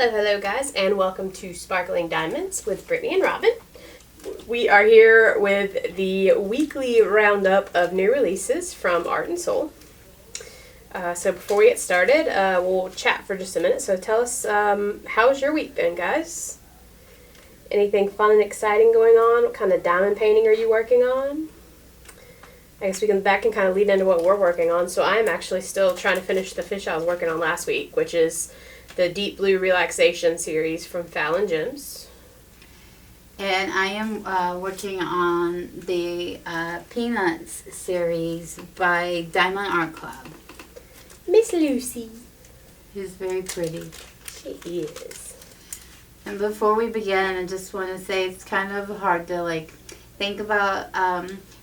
Hello guys, and welcome to Sparkling Diamonds with Brittany and Robin. We are here with the weekly roundup of new releases from Art and Soul. So before we get started, we'll chat for just a minute. So tell us, how's your week been, guys? Anything fun and exciting going on? What kind of diamond painting are you working on? I guess that can kind of lead into what we're working on. So I'm actually still trying to finish the fish I was working on last week, which is the Deep Blue Relaxation series from Fallon Gems. And I am working on the Peanuts series by Diamond Art Club. Miss Lucy. Who's very pretty. She is. And before we begin, I just want to say it's kind of hard to think about,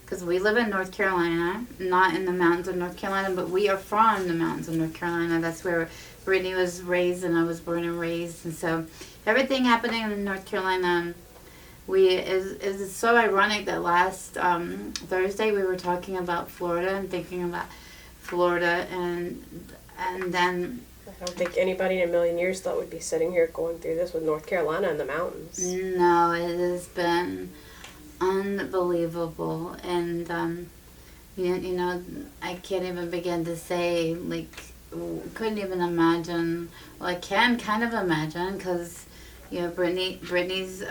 because we live in North Carolina, not in the mountains of North Carolina, but we are from the mountains of North Carolina. That's where Brittany was raised and I was born and raised. And so everything happening in North Carolina, is so ironic that last Thursday we were talking about Florida and thinking about Florida, and then I don't think anybody in a million years thought we'd be sitting here going through this with North Carolina and the mountains. No, it has been unbelievable, and I can't even begin to say, couldn't even imagine. Well, I can kind of imagine, because Brittany's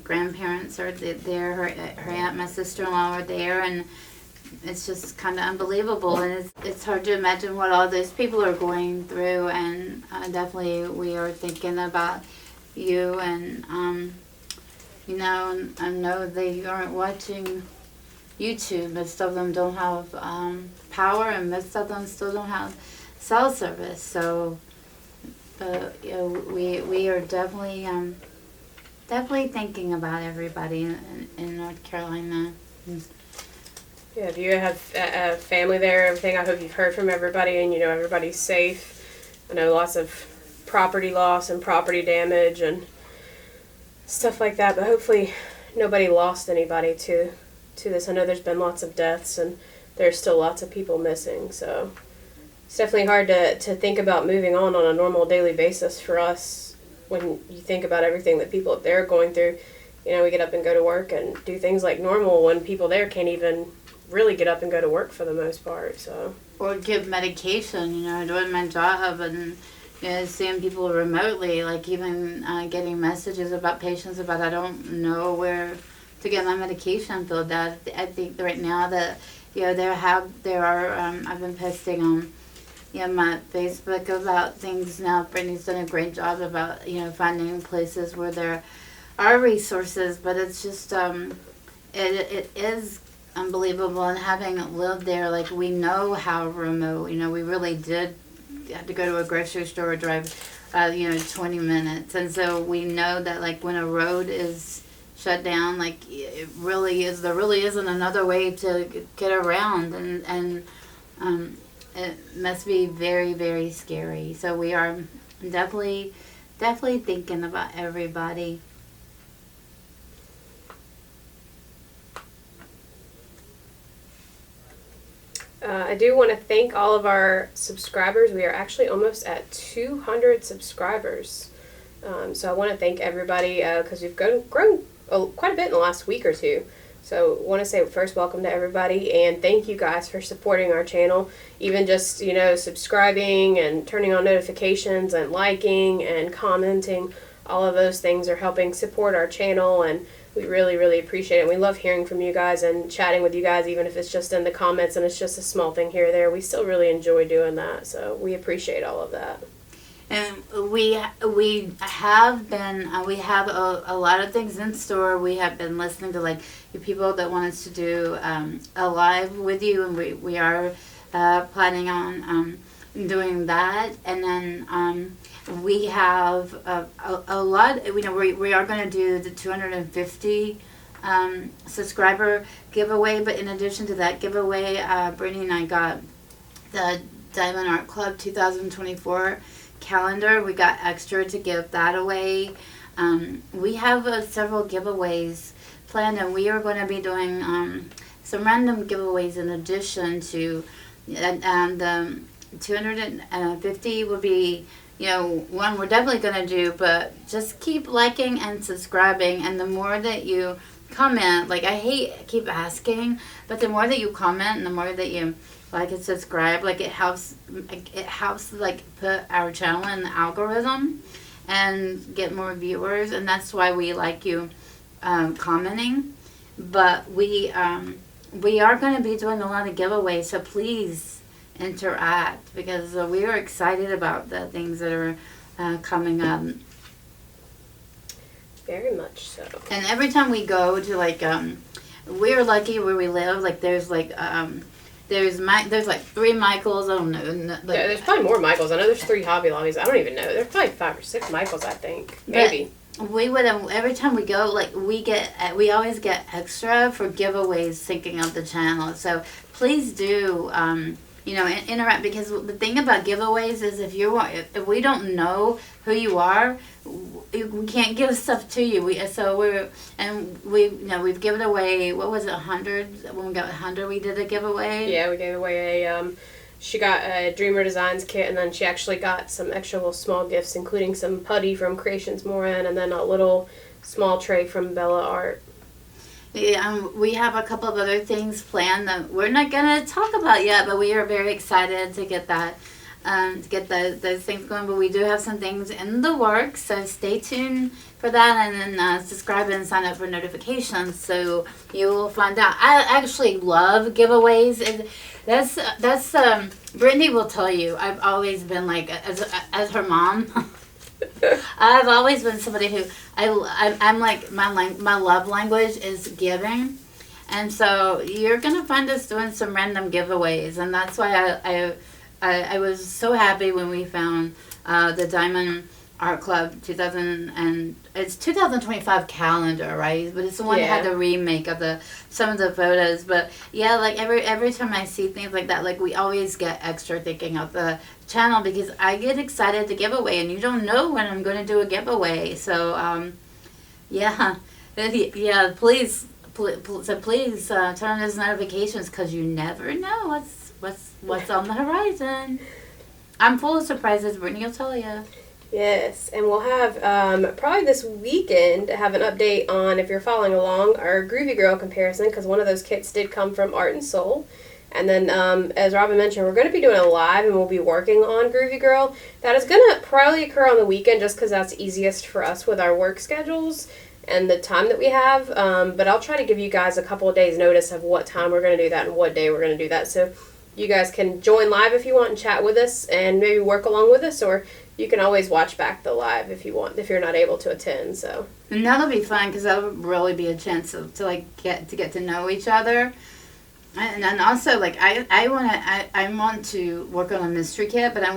grandparents are there, her aunt, my sister-in-law are there, and it's just kind of unbelievable, and it's hard to imagine what all those people are going through, and definitely we are thinking about you, and I know they aren't watching YouTube. Most of them don't have power, and most of them still don't have cell service. So, but we are definitely thinking about everybody in North Carolina. Yeah, do you have family there, everything? I hope you've heard from everybody and everybody's safe. I know lots of property loss and property damage and stuff like that, but hopefully nobody lost anybody to this. I know there's been lots of deaths and there's still lots of people missing, so it's definitely hard to think about moving on a normal daily basis for us when you think about everything that people up there are going through. We get up and go to work and do things like normal when people there can't even really get up and go to work for the most part. So, or give medication, doing my job and seeing people remotely, even getting messages about patients about I don't know where to get my medication filled out. I think right now that there are I've been posting on my Facebook about things now. Brittany's done a great job about finding places where there are resources, but it's just it is unbelievable. And having lived there, we know how remote, we really did have to go to a grocery store or drive 20 minutes, and so we know that when a road is shut down, it really is, there really isn't another way to get around, and it must be very, very scary. So we are definitely thinking about everybody. I do want to thank all of our subscribers. We are actually almost at 200 subscribers. So I want to thank everybody because we've grown quite a bit in the last week or two. So I want to say first, welcome to everybody, and thank you guys for supporting our channel. Even just, subscribing and turning on notifications and liking and commenting. All of those things are helping support our channel, and we really, really appreciate it. We love hearing from you guys and chatting with you guys, even if it's just in the comments and it's just a small thing here or there. We still really enjoy doing that, so we appreciate all of that. And we have been, we have a lot of things in store. We have been listening to you people that want us to do a live with you, and we are planning on doing that. And then we have a lot, we are going to do the 250 subscriber giveaway, but in addition to that giveaway, Brittany and I got the Diamond Art Club 2024 calendar. We got extra to give that away. We have several giveaways planned, and we are going to be doing some random giveaways in addition to, and the 250 will be one we're definitely going to do, but just keep liking and subscribing. And the more that you comment, like I keep asking, but the more that you comment and the more that you like and subscribe, like it helps like put our channel in the algorithm and get more viewers. And that's why we like you commenting. But we are going to be doing a lot of giveaways, so please interact, because we are excited about the things that are coming up. Very much so. And every time we go to like we're lucky where we live, like there's like there's like 3 Michaels. I don't know. Yeah, there's probably more Michaels. I know there's 3 Hobby Lobbies. I don't even know. There's probably 5 or 6 Michaels, I think. Maybe. We would every time we go, like we always get extra for giveaways syncing up the channel. So please do interact, because the thing about giveaways is if we don't know who you are, we can't give stuff to you. We've given away, what was it, 100? When we got 100, we did a giveaway. Yeah, we gave away she got a Dreamer Designs kit, and then she actually got some extra little small gifts, including some putty from Creations Morin, and then a little small tray from Bella Art. Yeah, we have a couple of other things planned that we're not going to talk about yet, but we are very excited to get that, those things going. But we do have some things in the works, so stay tuned for that, and then subscribe and sign up for notifications so you will find out. I actually love giveaways. That's Brittany will tell you. I've always been like, as her mom. I've always been somebody who I'm like my love language is giving, and so you're gonna find us doing some random giveaways, and that's why I was so happy when we found the Diamond Art Club 2025 calendar, right? But it's the one that had the remake of some of the photos. But yeah, like every time I see things like that, like we always get extra thinking of the channel, because I get excited to give away, and you don't know when I'm going to do a giveaway. So please turn on those notifications, because you never know what's on the horizon. I'm full of surprises. Brittany will tell you. Yes, and we'll have probably this weekend have an update on, if you're following along, our Groovy Girl comparison, because one of those kits did come from Art and Soul. And then, as Robin mentioned, we're going to be doing a live, and we'll be working on Groovy Girl. That is going to probably occur on the weekend, just because that's easiest for us with our work schedules and the time that we have. But I'll try to give you guys a couple of days' notice of what time we're going to do that and what day we're going to do that. So you guys can join live if you want and chat with us and maybe work along with us, or you can always watch back the live if you want, if you're not able to attend. So, and that'll be fun, because that'll really be a chance to get to know each other. And then also, like, I want to work on a mystery kit, but I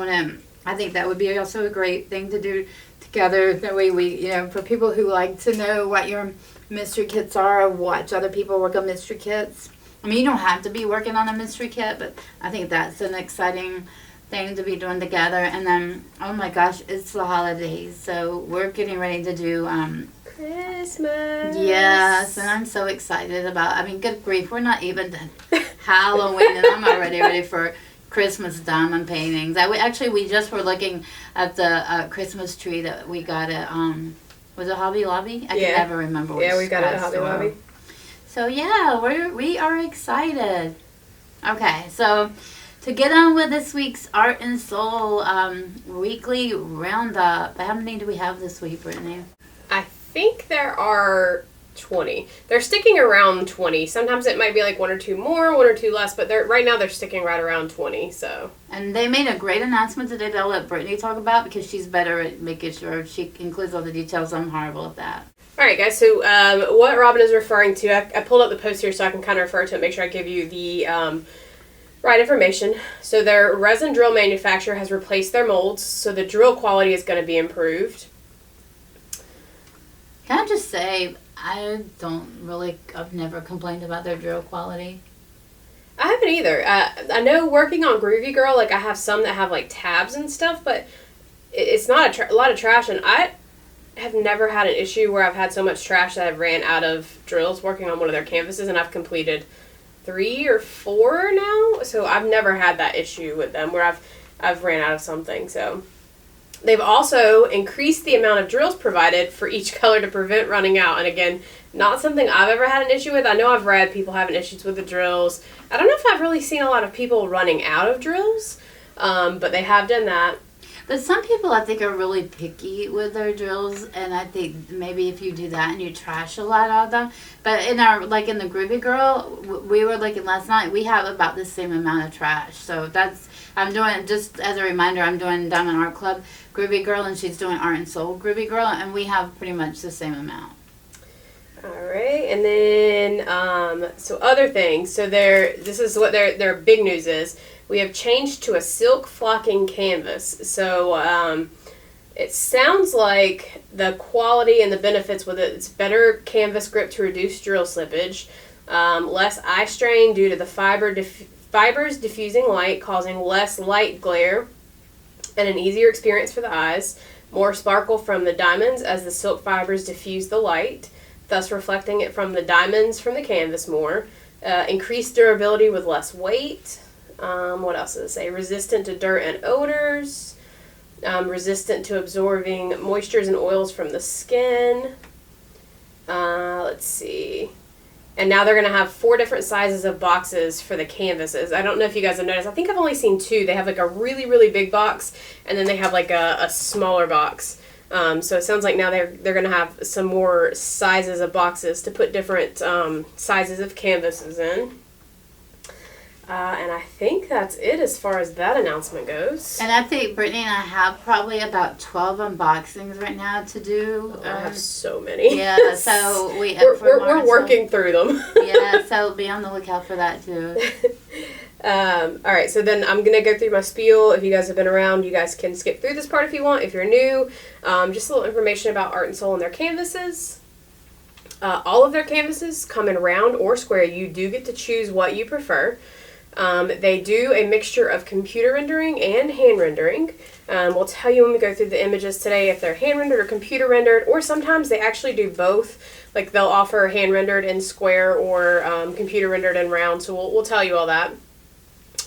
think that would be also a great thing to do together. That way we, for people who like to know what your mystery kits are, or watch other people work on mystery kits. I mean, you don't have to be working on a mystery kit, but I think that's an exciting thing to be doing together. And then, oh my gosh, it's the holidays, so we're getting ready to do Christmas. Yes, and I'm so excited about. I mean, good grief, we're not even done Halloween, and I'm already ready for Christmas diamond paintings. We just were looking at the Christmas tree that we got at was it Hobby Lobby? I can never remember. Yeah, we got it at Hobby Lobby. So yeah, we are excited. Okay, so to get on with this week's Art and Soul weekly roundup, how many do we have this week, Brittany? I think there are 20. They're sticking around 20. Sometimes it might be like 1 or 2 more, 1 or 2 less, but right now they're sticking right around 20. So. And they made a great announcement today that I'll let Brittany talk about, because she's better at making sure she includes all the details. I'm horrible at that. All right, guys. So what Robin is referring to, I pulled up the post here so I can kind of refer to it, make sure I give you the right information. So their resin drill manufacturer has replaced their molds, so the drill quality is going to be improved. Can I just say, I've never complained about their drill quality. I haven't either. I know working on Groovy Girl, like I have some that have like tabs and stuff, but it's not a lot of trash, and I have never had an issue where I've had so much trash that I've ran out of drills working on one of their canvases, and I've completed 3 or 4 now, so I've never had that issue with them where I've ran out of something. So They've also increased the amount of drills provided for each color to prevent running out. And again, not something I've ever had an issue with. I know I've read people having issues with the drills. I don't know if I've really seen a lot of people running out of drills, but they have done that. But some people, I think, are really picky with their drills, and I think maybe if you do that and you trash a lot of them. But in our, like in the Groovy Girl, we were looking last night, we have about the same amount of trash. So that's, I'm doing, just as a reminder, I'm doing Diamond Art Club Groovy Girl, and she's doing Art and Soul Groovy Girl, and we have pretty much the same amount. All right, and then, so other things. So this is what their big news is. We have changed to a silk flocking canvas. So it sounds like the quality and the benefits with it, it's better canvas grip to reduce drill slippage, less eye strain due to the fibers diffusing light, causing less light glare, and an easier experience for the eyes, more sparkle from the diamonds as the silk fibers diffuse the light, thus reflecting it from the diamonds from the canvas more, increased durability with less weight. What else does it say? Resistant to dirt and odors, resistant to absorbing moistures and oils from the skin. Let's see. And now they're going to have 4 different sizes of boxes for the canvases. I don't know if you guys have noticed. I think I've only seen 2. They have like a really, really big box, and then they have like a smaller box. So it sounds like now they're going to have some more sizes of boxes to put different sizes of canvases in. And I think that's it as far as that announcement goes. And I think Brittany and I have probably about 12 unboxings right now to do. I have so many. Yeah, so we're working through them. Yeah, so be on the lookout for that too. All right, so then I'm going to go through my spiel. If you guys have been around, you guys can skip through this part if you want. If you're new, just a little information about Art and Soul and their canvases. All of their canvases come in round or square. You do get to choose what you prefer. They do a mixture of computer rendering and hand rendering. We'll tell you when we go through the images today if they're hand rendered or computer rendered, or sometimes they actually do both. Like they'll offer hand rendered in square or computer rendered in round, so we'll tell you all that.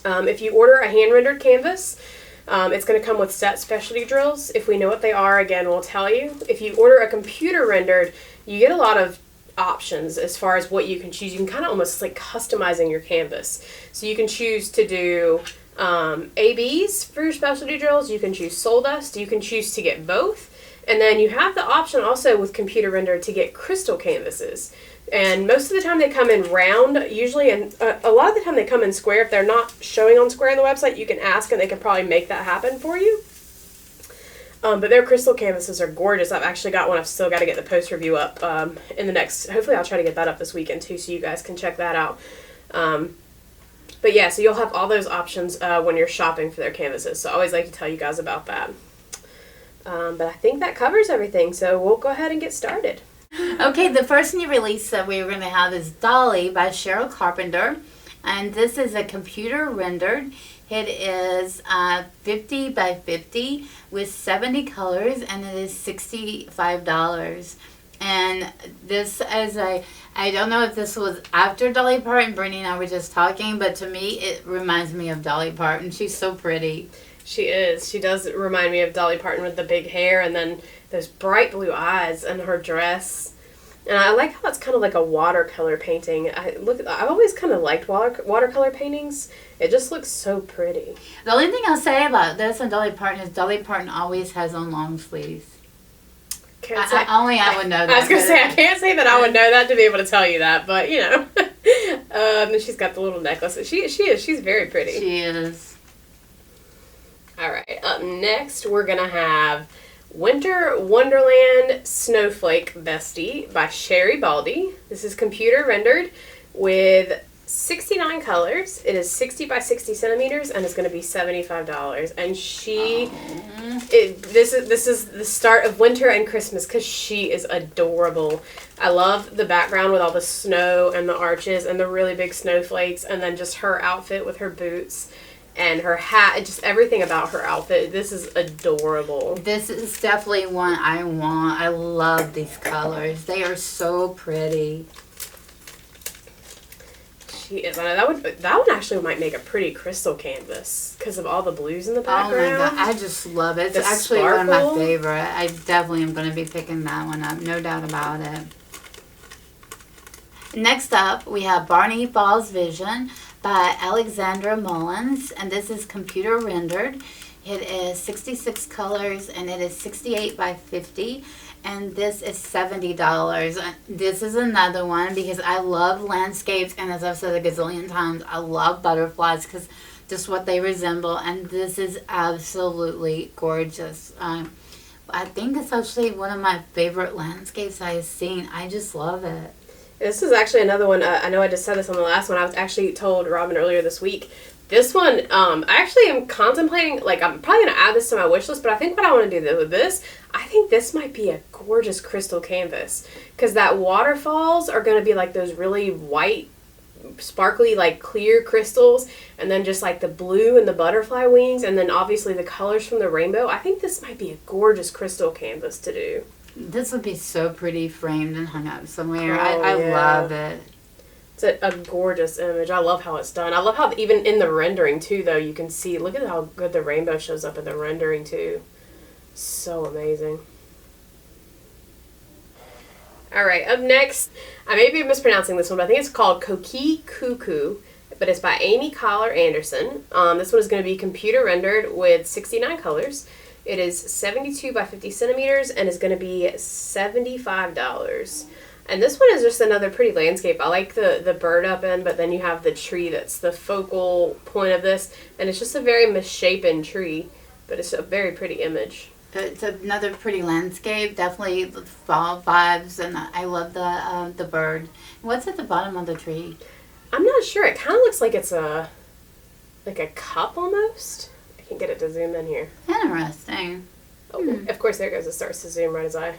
If you order a hand rendered canvas, it's going to come with set specialty drills. If we know what they are, again, we'll tell you. If you order a computer rendered, you get a lot of options as far as what you can choose. You can kind of almost like customizing your canvas. So you can choose to do ABs for your specialty drills. You can choose soul dust. You can choose to get both. And then you have the option also with computer render to get crystal canvases. And most of the time they come in round usually, and a lot of the time they come in square. If they're not showing on square on the website, you can ask and they can probably make that happen for you. But their crystal canvases are gorgeous. I've actually got one. I've still got to get the post review up in the next, hopefully I'll try to get that up this weekend too, so you guys can check that out. But yeah, so you'll have all those options when you're shopping for their canvases. So I always like to tell you guys about that. But I think that covers everything, so we'll go ahead and get started. Okay, the first new release that we're going to have is Dollie by Cheryl Carpenter. And this is a computer rendered. It is 50 by 50 with 70 colors, and it is $65. And this is I don't know if this was after Dolly Parton. Brittany and I were just talking, but to me, it reminds me of Dolly Parton. She's so pretty. She is. She does remind me of Dolly Parton with the big hair and then those bright blue eyes and her dress. And I like how it's kind of like a watercolor painting. I've always kind of liked watercolor paintings. It just looks so pretty. The only thing I'll say about this and Dolly Parton is Dolly Parton always has on long sleeves. I would know that. I was going to say, I can't say that I would know that to be able to tell you that, but, you know. And she's got the little necklace. She's very pretty. She is. All right, up next we're going to have Winter Wonderland Snowflake Bestie by Sherri Baldy. This is computer rendered with 69 colors. It is 60 by 60 centimeters and it's going to be $75. And this is the start of winter and Christmas because she is adorable. I love the background with all the snow and the arches and the really big snowflakes, and then just her outfit with her boots and her hat, and just everything about her outfit. This is adorable. This is definitely one I want. I love these colors. They are so pretty. She is. I know that one actually might make a pretty crystal canvas because of all the blues in the background. Oh my god, I just love it. It's The actually sparkle. one of my favorite. I definitely am going to be picking that one up, no doubt about it. Next up, we have Barney Falls Vision by Alixandra Mullins, and this is computer rendered. It is 66 colors, and it is 68 by 50. And this is $70. This is another one because I love landscapes, and as I've said a gazillion times, I love butterflies because just what they resemble. And this is absolutely gorgeous. I think it's actually one of my favorite landscapes I've seen. I just love it. This is actually another one. I know I just said this on the last one. I was actually told Robin earlier this week. This one, I actually am contemplating, like, I'm probably going to add this to my wish list, but I think what I want to do with this, I think this might be a gorgeous crystal canvas. Because that waterfalls are going to be, like, those really white, sparkly, like, clear crystals. And then just, like, the blue and the butterfly wings. And then, obviously, the colors from the rainbow. I think this might be a gorgeous crystal canvas to do. This would be so pretty framed and hung up somewhere. Oh, I yeah. love it. It's a gorgeous image. I love how it's done. I love how even in the rendering too, though, you can see, look at how good the rainbow shows up in the rendering too. So amazing. All right, up next, I may be mispronouncing this one, but I think it's called Coqui Cuckoo, but it's by Amy Kollar Anderson. This one is going to be computer rendered with 69 colors. It is 72 by 50 centimeters and is going to be $75. And this one is just another pretty landscape. I like the bird up end, but then you have the tree that's the focal point of this. And it's just a very misshapen tree, but it's a very pretty image. It's another pretty landscape. Definitely the fall vibes, and I love the bird. What's at the bottom of the tree? I'm not sure. It kind of looks like it's like a cup almost. I can get it to zoom in here. Interesting. Oh, Of course, there it goes. It starts to zoom right as I...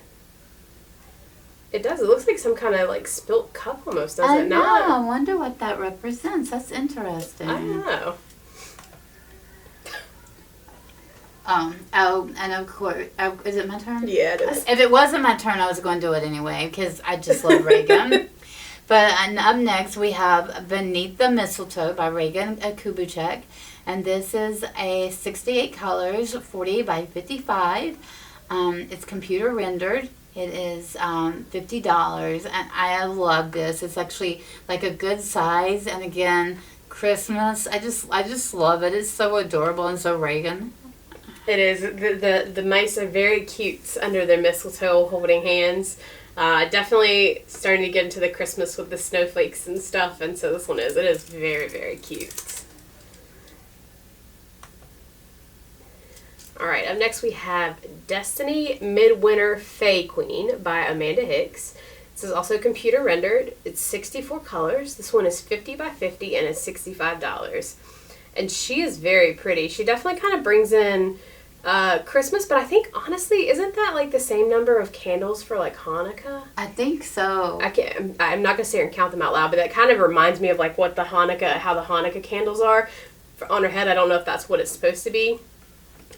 It does. It looks like some kind of, like, spilt cup almost, does it not? I wonder what that represents. That's interesting. I don't know. And of course, is it my turn? Yeah, it is. If it wasn't my turn, I was going to do it anyway, because I just love Regan. But up next, we have Beneath the Mistletoe by Regan Kubecek. And this is a 68 colors, 40 by 55. It's computer rendered. It is $50, and I love this. It's actually like a good size, and again, Christmas. I just love it. It's so adorable and so Regan. It is. The mice are very cute under their mistletoe holding hands. Definitely starting to get into the Christmas with the snowflakes and stuff, and so this one is. It is very, very cute. Alright, up next we have Destiny Midwinter Fae Queen by Amanda Hicks. This is also computer rendered. It's 64 colors. This one is 50 by 50 and is $65. And she is very pretty. She definitely kind of brings in Christmas, but I think, honestly, isn't that like the same number of candles for like Hanukkah? I think so. I'm not going to sit here and count them out loud, but that kind of reminds me of like how the Hanukkah candles are. On her head, I don't know if that's what it's supposed to be.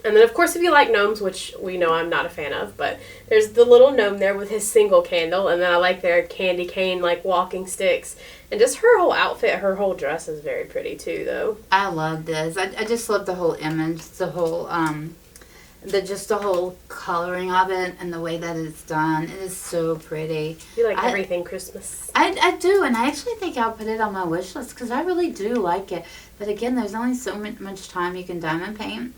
And then, of course, if you like gnomes, which we know I'm not a fan of, but there's the little gnome there with his single candle, and then I like their candy cane, like, walking sticks. And just her whole outfit, her whole dress is very pretty, too, though. I love this. I just love the whole image, the whole, the whole coloring of it and the way that it's done. It is so pretty. You like everything Christmas. I do, and I actually think I'll put it on my wish list, because I really do like it. But again, there's only so much time you can diamond paint.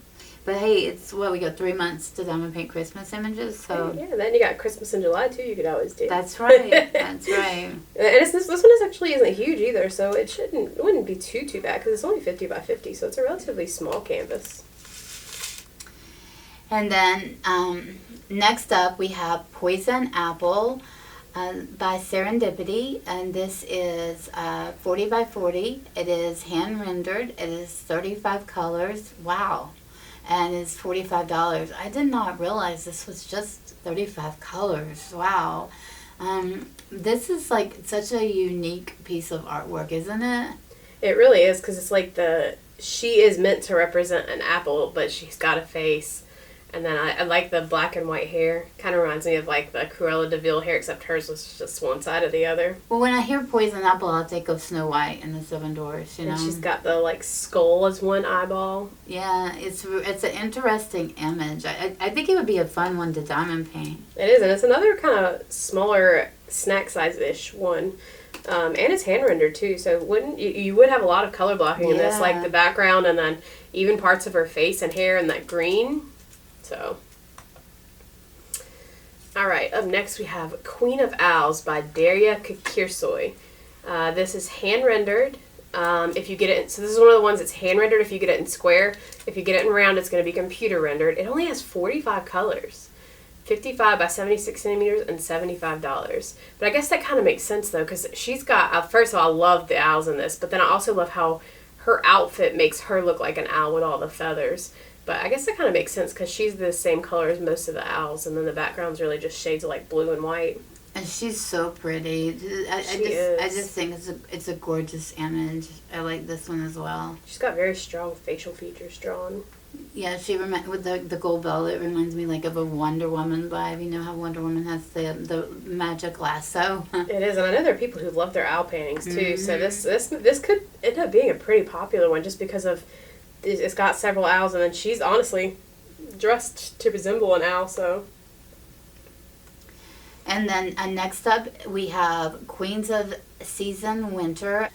But hey, it's we got 3 months to diamond paint Christmas images, so. Yeah, then you got Christmas in July too. You could always do. That's right. That's right. And this one isn't huge either, so it wouldn't be too bad because it's only 50 by 50, so it's a relatively small canvas. And then next up we have Poison Apple by Serendipity, and this is 40 by 40. It is hand rendered. It is 35 colors. Wow. And it's $45. I did not realize this was just 35 colors. Wow. This is like such a unique piece of artwork, isn't it? It really is, because it's like she is meant to represent an apple, but she's got a face. And then I like the black and white hair. Kind of reminds me of like the Cruella de Vil hair, except hers was just one side of the other. Well, when I hear Poison Apple, I'll think of Snow White and the Seven Dwarfs, you know? And she's got the like skull as one eyeball. Yeah, it's an interesting image. I think it would be a fun one to diamond paint. It is, and it's another kind of smaller snack size-ish one. And it's hand rendered too, so wouldn't you would have a lot of color blocking in this, like the background and then even parts of her face and hair and that green. So, all right, up next we have Queen of Owls by Derya Cakirsoy. This is hand rendered. If you get it, so this is one of the ones that's hand rendered. If you get it in square, if you get it in round, it's going to be computer rendered. It only has 45 colors. 55 by 76 centimeters and $75. But I guess that kind of makes sense though, because she's got, first of all, I love the owls in this, but then I also love how her outfit makes her look like an owl with all the feathers. But I guess that kind of makes sense because she's the same color as most of the owls, and then the background's really just shades of like blue and white. And she's so pretty. I just think it's a gorgeous image. I like this one as well. She's got very strong facial features drawn. Yeah, with the gold belt, it reminds me like of a Wonder Woman vibe. You know how Wonder Woman has the magic lasso. It is, and I know there are people who love their owl paintings too. So this could end up being a pretty popular one just because of it's got several owls, and then she's honestly dressed to resemble an owl. So. And then next up we have Queens of Season Winter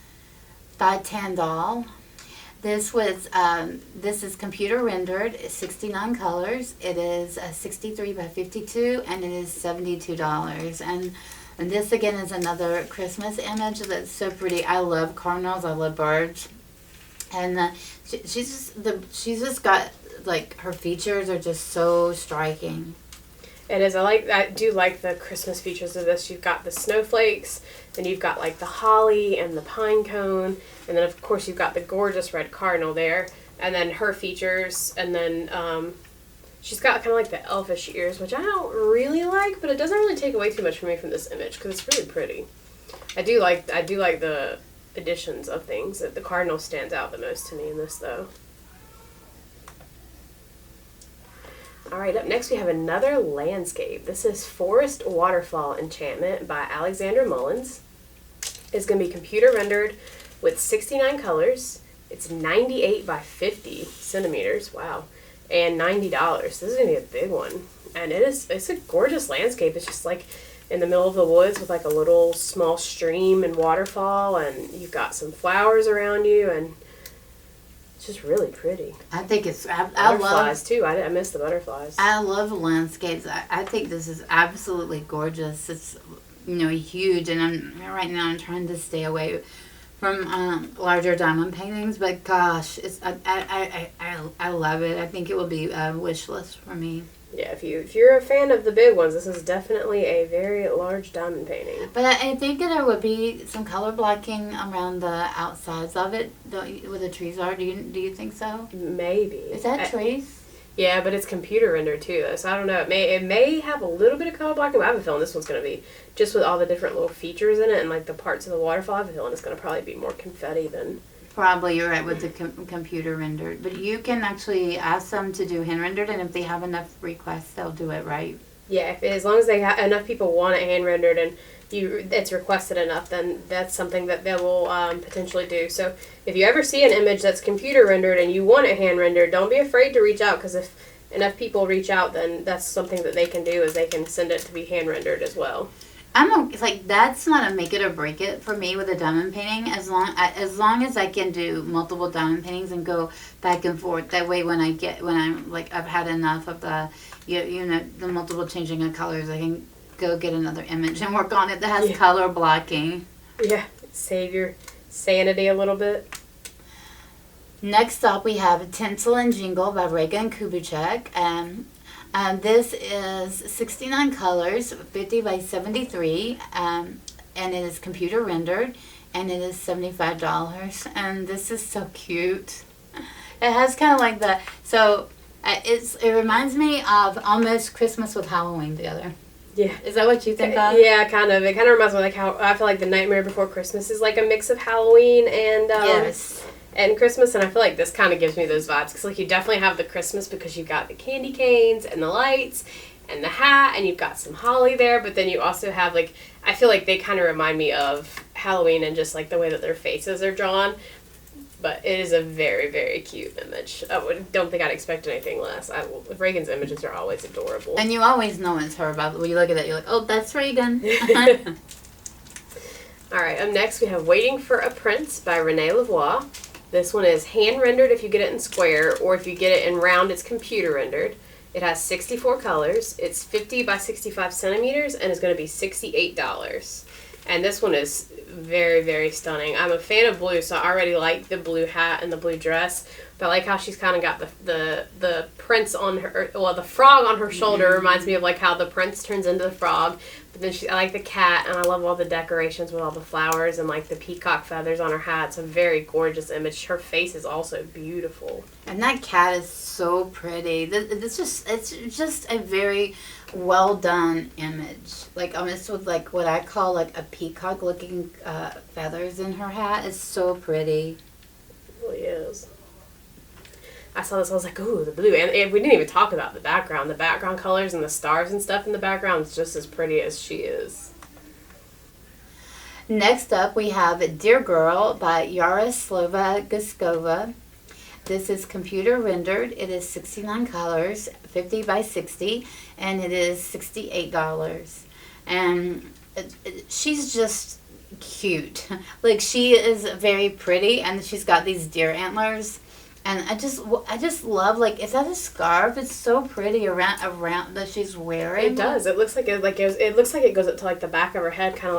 by Tandoll. This is computer rendered, 69 colors. It is 63 by 52, and it is $72. And this again is another Christmas image that's so pretty. I love cardinals. I love birds, and she's just got like her features are just so striking. It is. I do like the Christmas features of this. You've got the snowflakes, then you've got like the holly and the pine cone, and then of course you've got the gorgeous red cardinal there, and then her features, and then she's got kind of like the elfish ears, which I don't really like, but it doesn't really take away too much from me from this image because it's really pretty. I do like the additions of things. The cardinal stands out the most to me in this though. Alright, up next we have another landscape. This is Forest Waterfall Enchantment by Alixandra Mullins. It's going to be computer rendered with 69 colors. It's 98 by 50 centimeters. Wow. And $90. This is going to be a big one. And it's a gorgeous landscape. It's just like in the middle of the woods with like a little small stream and waterfall, and you've got some flowers around you, and it's just really pretty. I think it's... Butterflies, too. I miss the butterflies. I love landscapes. I think this is absolutely gorgeous. It's, huge. And right now I'm trying to stay away from larger diamond paintings. But gosh, I love it. I think it will be a wish list for me. Yeah, if you're a fan of the big ones, this is definitely a very large diamond painting. But I think that there would be some color blocking around the outsides of it, where the trees are. Do you think so? Maybe. Is that trees? Yeah, but it's computer rendered too, though, so I don't know. It may have a little bit of color blocking, but I have a feeling this one's going to be just with all the different little features in it and like the parts of the waterfall. I have a feeling it's going to probably be more confetti than. Probably you're right with the computer rendered, but you can actually ask them to do hand rendered, and if they have enough requests, they'll do it, right? Yeah, as long as they enough people want it hand rendered and it's requested enough, then that's something that they will potentially do. So if you ever see an image that's computer rendered and you want it hand rendered, don't be afraid to reach out, because if enough people reach out, then that's something that they can do, is they can send it to be hand rendered as well. That's not a make it or break it for me with a diamond painting. As long as I can do multiple diamond paintings and go back and forth. That way, when I'm like I've had enough of the the multiple changing of colors, I can go get another image and work on it that has color blocking. Yeah, save your sanity a little bit. Next up, we have Tinsel and Jingle by Regan Kubecek, and this is 69 colors, 50 by 73, and it is computer rendered, and it is $75. And this is so cute. It has kind of like it reminds me of almost Christmas with Halloween together. Yeah. Is that what you think of? Yeah, kind of. It kind of reminds me of like how I feel like The Nightmare Before Christmas is like a mix of Halloween and yes. and Christmas, and I feel like this kind of gives me those vibes, because, like, you definitely have the Christmas because you've got the candy canes and the lights and the hat, and you've got some holly there, but then you also have, like, I feel like they kind of remind me of Halloween and just, like, the way that their faces are drawn, but it is a very, very cute image. Don't think I'd expect anything less. Regan's images are always adorable. And you always know it's her, but when you look at it, you're like, oh, that's Regan. All right, up next we have Waiting for a Prince by Renee Lavoie. This one is hand-rendered if you get it in square, or if you get it in round, it's computer-rendered. It has 64 colors. It's 50 by 65 centimeters, and is going to be $68. And this one is very, very stunning. I'm a fan of blue, so I already like the blue hat and the blue dress. But I like how she's kind of got the prince on her, well, the frog on her shoulder reminds me of, like, how the prince turns into the frog. But then I like the cat, and I love all the decorations with all the flowers and, like, the peacock feathers on her hat. It's a very gorgeous image. Her face is also beautiful. And that cat is so pretty. It's just a very well done image. Like, almost with, like, what I call, like, a peacock looking feathers in her hat. It's so pretty. It really is. I saw this, I was like, ooh, the blue. And we didn't even talk about the background. The background colors and the stars and stuff in the background is just as pretty as she is. Next up, we have Dear Girl by Yaroslava Guskova. This is computer rendered. It is 69 colors, 50 by 60, and it is $68. And she's just cute. Like, she is very pretty, and she's got these deer antlers. And I just love, like, is that a scarf? It's so pretty around that she's wearing. It does. It looks like it looks like it goes up to, like, the back of her head, kind of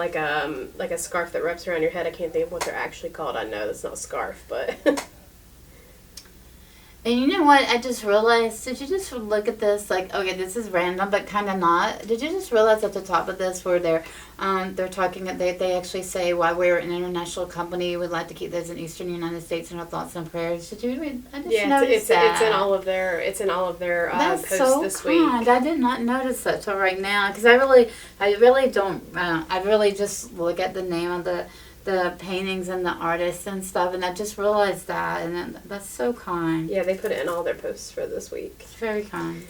like a scarf that wraps around your head. I can't think of what they're actually called. I know that's not a scarf, but. And you know what? I just realized, did you just look at this, like, okay, this is random, but kind of not. Did you just realize at the top of this where they're talking, they actually say, while we're an international company, we'd like to keep those in Eastern United States in our thoughts and prayers. Did you read? I just noticed that. It's in all of their That's posts so this kind. week. I did not notice that till right now, because I really don't, I really just look at the name of the paintings and the artists and stuff, and I just realized that, and that's so kind. Yeah, they put it in all their posts for this week. It's very kind.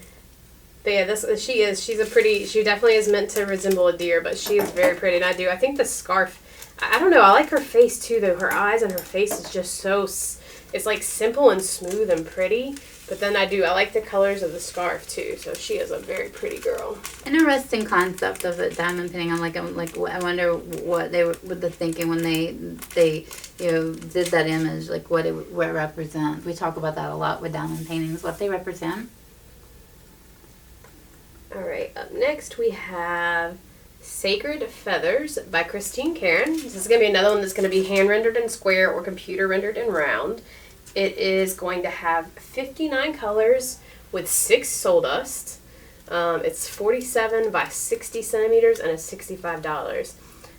But yeah, she definitely is meant to resemble a deer, but she is very pretty, and I think the scarf, I don't know, I like her face too, though. Her eyes and her face is just so, it's like simple and smooth and pretty. But then I like the colors of the scarf too. So she is a very pretty girl. Interesting concept of a diamond painting. I'm like I wonder what they were thinking when they did that image. Like what it represents. We talk about that a lot with diamond paintings. What they represent. All right. Up next we have Sacred Feathers by Christine Karron. This is going to be another one that's going to be hand rendered in square or computer rendered in round. It is going to have 59 colors with 6 soul dust. It's 47 by 60 centimeters and it's $65.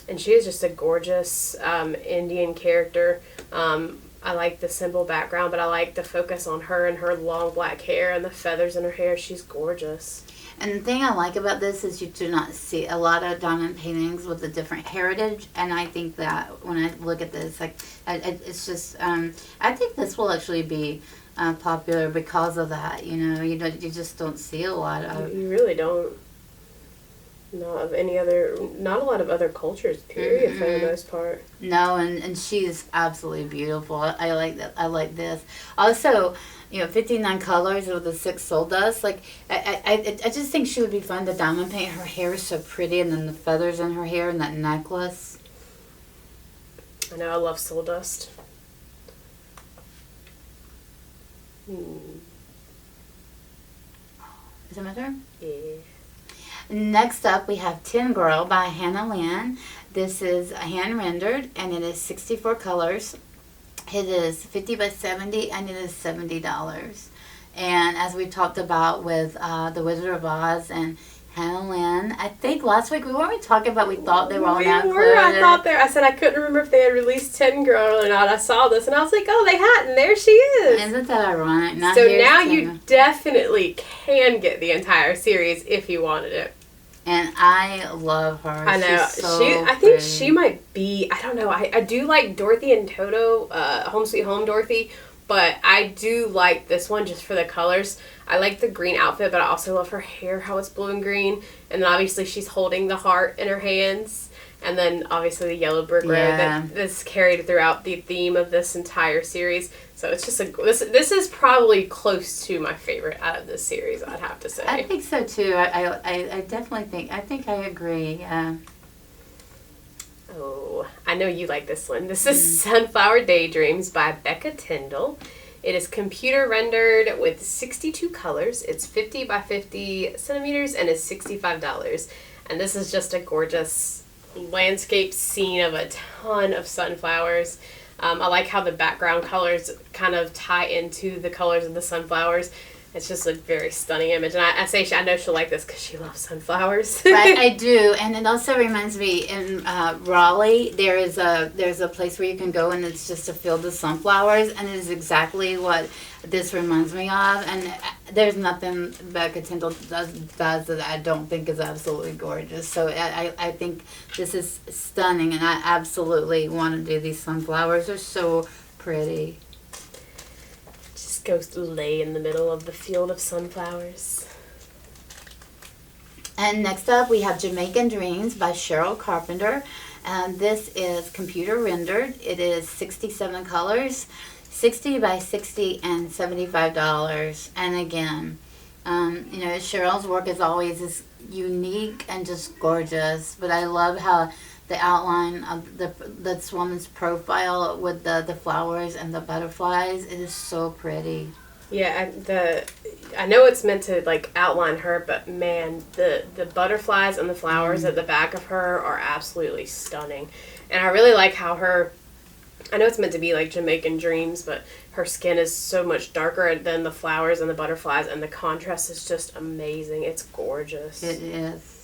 And she is just a gorgeous Indian character. I like the simple background, but I like the focus on her and her long black hair and the feathers in her hair. She's gorgeous. And the thing I like about this is you do not see a lot of diamond paintings with a different heritage, and I think that when I look at this, like, it's just, I think this will actually be popular because of that. You just don't see a lot of. You really don't. Not a lot of other cultures, period, for the most part. No, and she is absolutely beautiful. I like that. I like this. Also, 59 colors with the 6 soul dust. Like, I just think she would be fun to diamond paint. Her hair is so pretty, and then the feathers in her hair and that necklace. I know, I love soul dust. Is it my turn? Yeah. Next up, we have Tin Girl by Hannah Lynn. This is hand rendered, and it is 64 colors. It is 50 by 70, and it is $70. And as we talked about with The Wizard of Oz and Hannah Lynn, I think last week we thought they were all not included. I said I couldn't remember if they had released Tin Girl or not. I saw this and I was like, oh, they hadn't. There she is. Isn't that ironic? So now you definitely can get the entire series if you wanted it. And I love her. I know. She's so I think she might be, I don't know, I do like Dorothy and Toto, Home Sweet Home Dorothy, but I do like this one just for the colors. I like the green outfit, but I also love her hair, how it's blue and green. And then obviously she's holding the heart in her hands. And then obviously the yellow brick road that's carried throughout the theme of this entire series. So it's just this is probably close to my favorite out of this series, I'd have to say. I think so too. I definitely think I agree. Yeah. Oh, I know you like this one. This is Sunflower Daydreams by Becca Tandoll. It is computer rendered with 62 colors. It's 50 by 50 centimeters and is $65. And this is just a gorgeous landscape scene of a ton of sunflowers. I like how the background colors kind of tie into the colors of the sunflowers. It's just a very stunning image. And I know she'll like this because she loves sunflowers. Right, I do. And it also reminds me, in Raleigh, there's a place where you can go and it's just a field of sunflowers. And it is exactly what this reminds me of. And there's nothing Becca Tandoll does that I don't think is absolutely gorgeous. So I think this is stunning. And I absolutely want to do these sunflowers. They're so pretty. Go lay in the middle of the field of sunflowers. And next up we have Jamaican Dreams by Cheryl Carpenter. And this is computer rendered. It is 67 colors, 60 by 60 and $75. And again, Cheryl's work is always is unique and just gorgeous. But I love how the outline of this woman's profile with the flowers and the butterflies, it is so pretty. Yeah, I know it's meant to like outline her, but man, the butterflies and the flowers at the back of her are absolutely stunning. And I really like how I know it's meant to be like Jamaican Dreams, but her skin is so much darker than the flowers and the butterflies, and the contrast is just amazing. It's gorgeous. It is.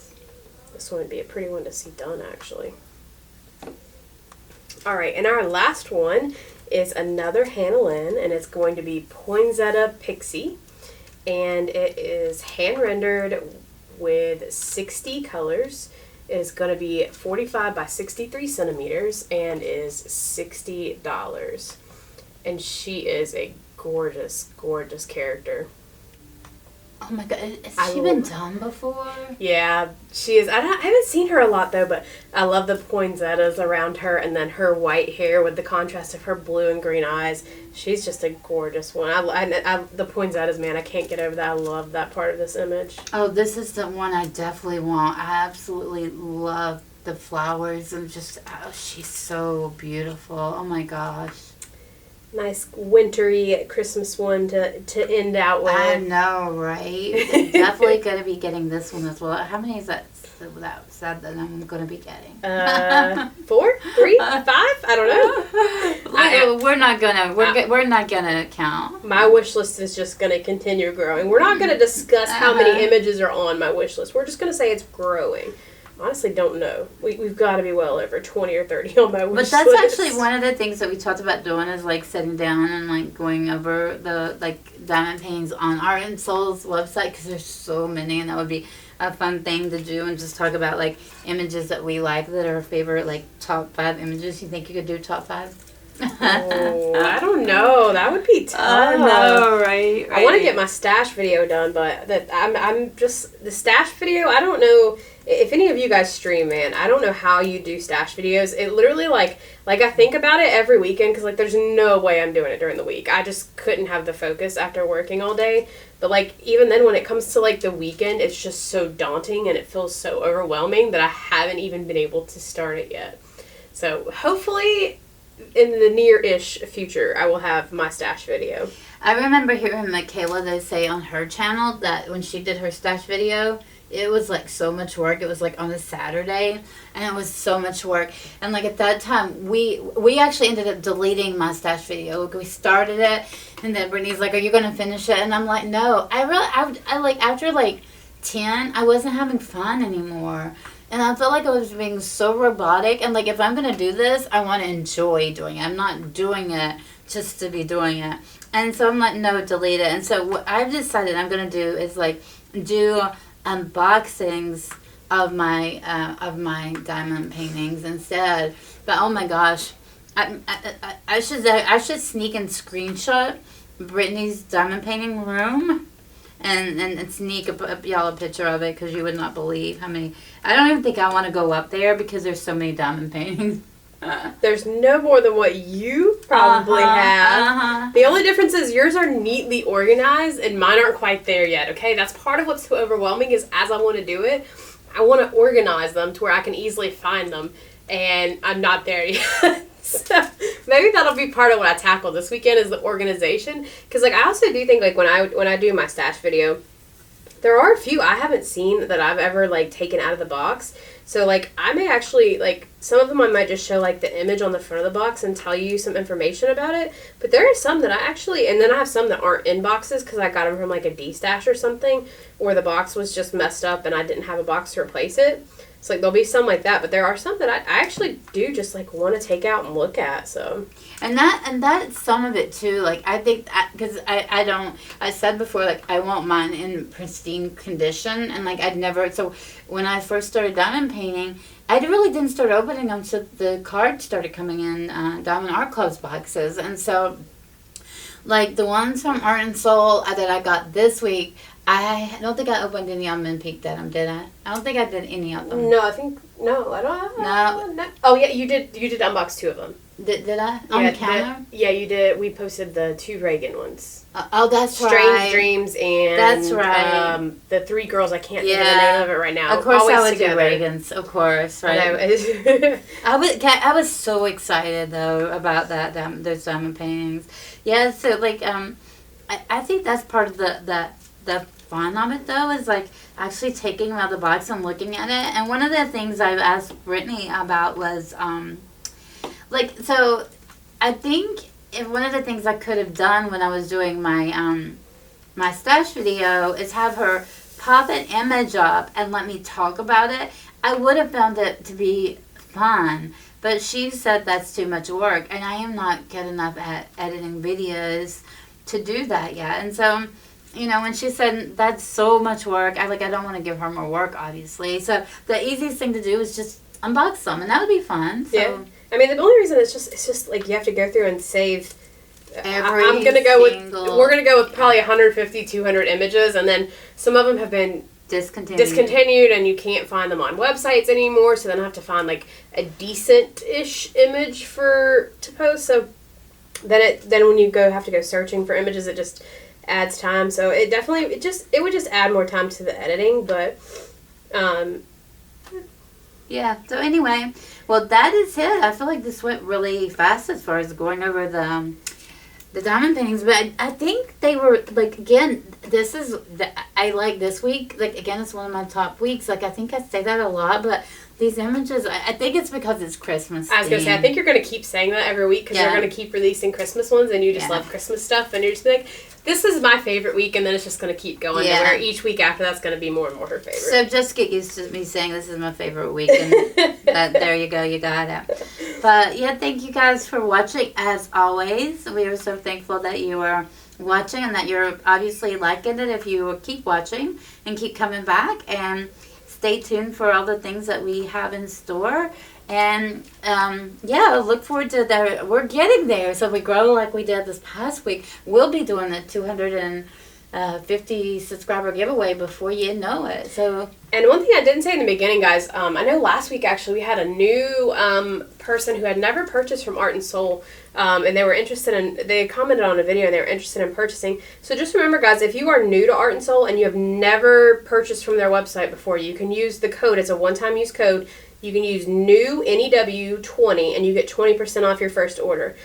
This one would be a pretty one to see done, actually. All right, and our last one is another Hannah Lynn, and it's going to be Poinsettia Pixie. And it is hand-rendered with 60 colors. It is going to be 45 by 63 centimeters and is $60. And she is a gorgeous, gorgeous character. Oh my god, has she been done before? Yeah, she is. I haven't seen her a lot though, but I love the poinsettias around her and then her white hair with the contrast of her blue and green eyes. She's just a gorgeous one. I the poinsettias, man, I can't get over that. I love that part of this image. Oh, this is the one I definitely want. I absolutely love the flowers and just, she's so beautiful. Oh my gosh. Nice wintry Christmas one to end out with. I know, right? I'm definitely going to be getting this one as well. How many is that said that I'm going to be getting? 4, 3, 5? I don't know. We're not gonna count. My wish list is just going to continue growing. We're not going to discuss how many images are on my wish list. We're just going to say it's growing. Honestly, don't know. We've got to be well over 20 or 30 on my wish list. But that's actually one of the things that we talked about doing is like sitting down and like going over the like diamond paintings on Art and Soul's website because there's so many, and that would be a fun thing to do and just talk about like images that we like that are our favorite like top 5 images. You think you could do top 5? Oh, I don't know. That would be tough. I know, right? I want to get my stash video done, but I'm just the stash video. I don't know if any of you guys stream, man. I don't know how you do stash videos. It literally like I think about it every weekend because like there's no way I'm doing it during the week. I just couldn't have the focus after working all day. But like even then, when it comes to like the weekend, it's just so daunting and it feels so overwhelming that I haven't even been able to start it yet. So hopefully, in the near-ish future, I will have my stash video. I remember hearing Michaela though say on her channel that when she did her stash video, it was like so much work. It was like on a Saturday, and it was so much work. And like at that time, we actually ended up deleting my stash video. We started it, and then Brittany's like, "Are you gonna finish it?" And I'm like, "No." I like after like 10, I wasn't having fun anymore. And I felt like I was being so robotic. And, like, if I'm going to do this, I want to enjoy doing it. I'm not doing it just to be doing it. And so I'm like, no, delete it. And so what I've decided I'm going to do is, like, do unboxings of my diamond paintings instead. But oh my gosh, I should sneak and screenshot Brittany's diamond painting room. And sneak y'all a picture of it, because you would not believe how many. I don't even think I want to go up there because there's so many diamond paintings. There's no more than what you probably have. The only difference is yours are neatly organized and mine aren't quite there yet, okay? That's part of what's so overwhelming, is as I want to do it, I want to organize them to where I can easily find them, and I'm not there yet. So maybe that'll be part of what I tackle this weekend, is the organization. Because like I also do think, like when I do my stash video, there are a few I haven't seen that I've ever like taken out of the box. So like I may actually, like, some of them I might just show like the image on the front of the box and tell you some information about it. But there are some that I actually, and then I have some that aren't in boxes because I got them from like a D-stash or something, or the box was just messed up and I didn't have a box to replace it. So like there'll be some like that, but there are some that I actually do just like want to take out and look at. So and that's some of it too. Like I think because I said before, like I want mine in pristine condition, and like I'd never. So when I first started diamond painting, I really didn't start opening them until the cards started coming in Diamond Art Club's boxes, and so like the ones from Art and Soul that I got this week. I don't think I opened any of them and peeked at them, did I? I don't think I did any of them. No, I think, no, I don't. No. Oh, yeah, you did unbox 2 of them. Did I? On the counter? Yeah, you did. We posted the 2 Regan ones. Oh, that's right. Strange Dreams and... That's right. The 3 girls, I can't think of the name of it right now. Of course Always I would together. do Regans, of course, right? I was so excited, though, about those diamond paintings. Yeah, so, like, I think that's part of the fun of it, though, is like actually taking them out of the box and looking at it. And one of the things I asked Brittany about was like, so I think one of the things I could have done when I was doing my my stash video is have her pop an image up and let me talk about it. I would have found it to be fun, but she said that's too much work, and I am not good enough at editing videos to do that yet. And so, you know, when she said that's so much work, I don't want to give her more work, obviously. So the easiest thing to do is just unbox them, and that would be fun. So. Yeah. I mean, the only reason it's just like you have to go through and save. We're gonna go with probably 150, 200 images, and then some of them have been discontinued, and you can't find them on websites anymore. So then I have to find like a decent-ish image to post. So then when you have to go searching for images, it just adds time. So it would just add more time to the editing, but yeah. So anyway, well, that is it. I feel like this went really fast as far as going over the diamond paintings, but I think they were, like, again, I like this week, like, again, it's one of my top weeks. Like, I think I say that a lot, but these images, I think it's because it's Christmas. I was going to say, I think you're going to keep saying that every week, because you're going to keep releasing Christmas ones, and you just love Christmas stuff, and you're just like, this is my favorite week, and then it's just going to keep going to where each week after that's going to be more and more her favorite. So just get used to me saying this is my favorite week, and there you go, you got it. But yeah, thank you guys for watching. As always, we are so thankful that you are watching and that you're obviously liking it if you keep watching and keep coming back, and stay tuned for all the things that we have in store. And look forward to that. We're getting there. So if we grow like we did this past week, we'll be doing the 250 subscriber giveaway before you know it. So, and one thing I didn't say in the beginning, guys, I know last week actually we had a new person who had never purchased from Art and Soul, and they commented on a video and they were interested in purchasing. So just remember, guys, if you are new to Art and Soul and you have never purchased from their website before, you can use the code. It's a one-time use code. You can use new NEW20 and you get 20% off your first order.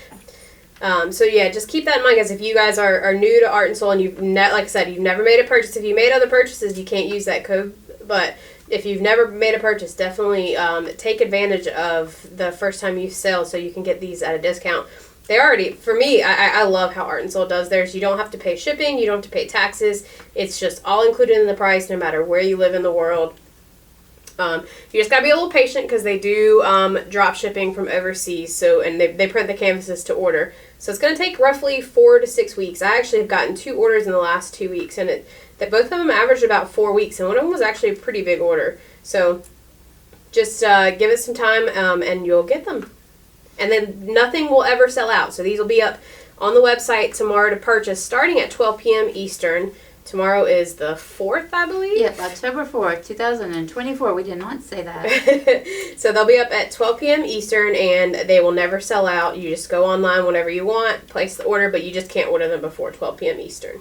So yeah, just keep that in mind, guys. If you guys are new to Art and Soul and you've like I said, you've never made a purchase. If you made other purchases, you can't use that code. But if you've never made a purchase, definitely take advantage of the first time you sell so you can get these at a discount. For me, I love how Art and Soul does theirs. You don't have to pay shipping. You don't have to pay taxes. It's just all included in the price no matter where you live in the world. You just gotta be a little patient because they do drop shipping from overseas. And they print the canvases to order. So it's gonna take roughly 4 to 6 weeks. I actually have gotten 2 orders in the last 2 weeks, and both of them averaged about 4 weeks, and one of them was actually a pretty big order. So just give it some time and you'll get them. And then nothing will ever sell out. So these will be up on the website tomorrow to purchase starting at 12 p.m. Eastern. Tomorrow is the 4th, I believe. Yep, October 4th, 2024. We did not say that. So they'll be up at 12 p.m. Eastern, and they will never sell out. You just go online whenever you want, place the order, but you just can't order them before 12 p.m. Eastern.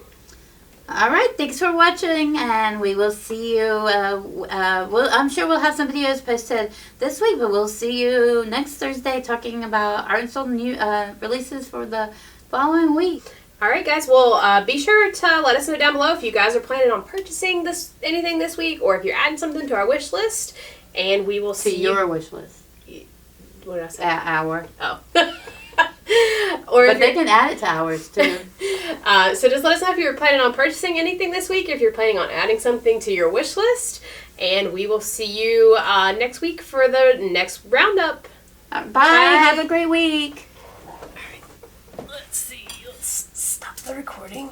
All right, thanks for watching, and we will see you. I'm sure we'll have some videos posted this week, but we'll see you next Thursday talking about art and sold new releases for the following week. All right, guys. Well, be sure to let us know down below if you guys are planning on purchasing anything this week, or if you're adding something to our wish list. And we will see your wish list. What did I say? Our. Oh. But they can add it to ours too. So just let us know if you're planning on purchasing anything this week, if you're planning on adding something to your wish list. And we will see you next week for the next roundup. Bye. Have a great week. Let's see. Let's stop the recording.